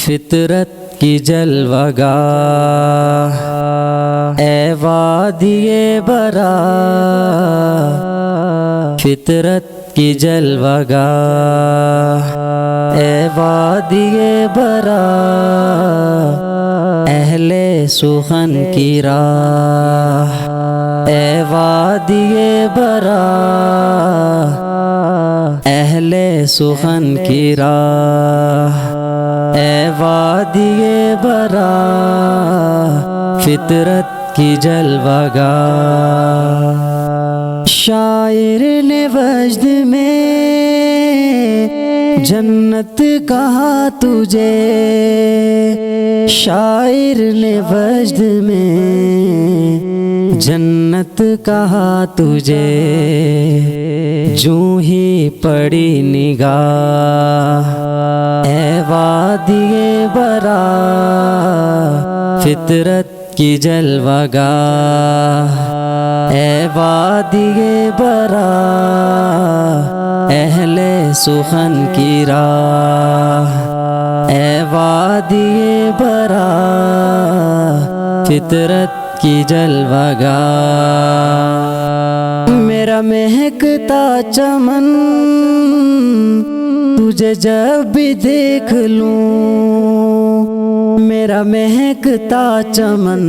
فطرت کی جلوہ گاہ اے وادی برا، فطرت کی جلوہ گاہ اے وادی برا، اہل سخن کی راہ اے وادی برا، اہل سخن کی راہ اے وادی برا، فطرت کی جلوہ گاہ۔ شاعر نے وجد میں جنت کہا تجھے، شاعر نے وجد میں جنت کہا تجھے، جوں ہی پڑی نگاہ اے وادی برا، فطرت کی جلوہ گاہ اے وادی برا، اہل سخن کی راہ اے وادی برا، فطرت کی جلوہ گاہ۔ میرا مہکتا چمن تجھے جب بھی دیکھ لوں، میرا مہکتا چمن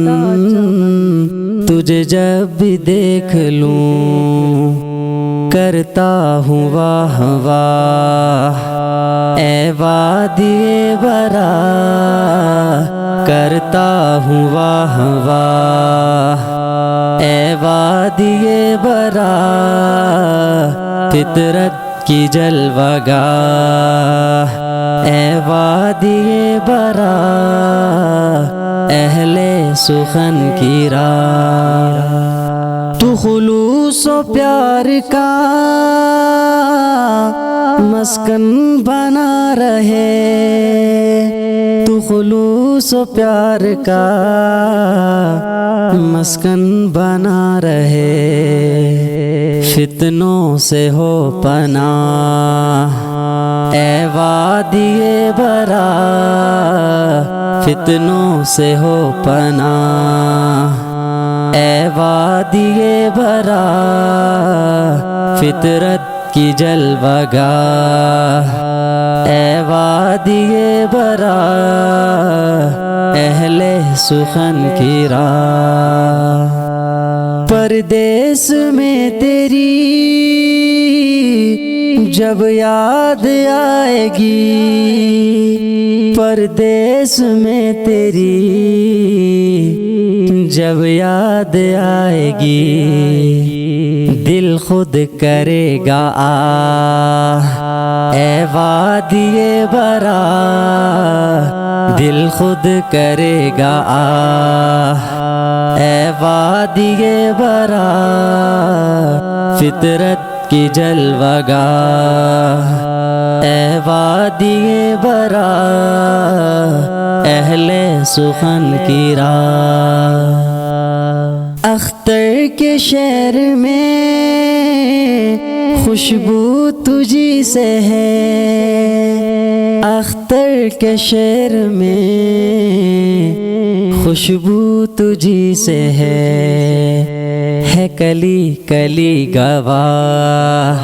تجھے جب بھی دیکھ لوں، کرتا ہوں واہ واہ اے وادی برا، کرتا ہوں واہ واہ اے وادی برا، فطرت کی جلوہ گاہ اے وادی برا، اہل سخن کی راہ۔ تو خلوص و پیار کا مسکن بنا رہے، تو خلوص و پیار کا مسکن بنا رہے، فتنوں سے ہو پناہ اے وادی برا، فتنوں سے ہو پناہ اے وادی برا، فطرت کی جلوہ گاہ اے وادی برا، اہل سخن کی راہ۔ پردیس میں تیری جب یاد آئے گی، پردیس میں تیری جب یاد آئے گی، دل خود کرے گا آہ اے وادی برا، دل خود کرے گا آہ اے وادی برا، فطرت کی جلوہ گاہ اے وادی برا، اہل سخن کی راہ۔ اختر کے شہر میں خوشبو تجھی سے ہے، اختر کے شہر میں خوشبو تجھی سے ہے کلی کلی گواہ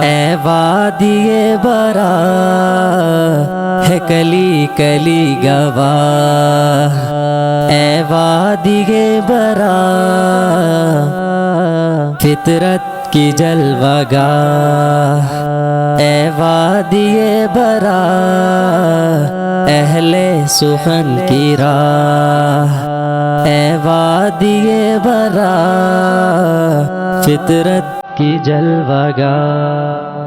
اے وادی برا، ہے کلی کلی گواہ اے وادی برا، فطرت کی جلوہ گاہ اے وادی برا، اہل سخن کی راہ اے وادی برا، فطرت کی جلوہ گاہ۔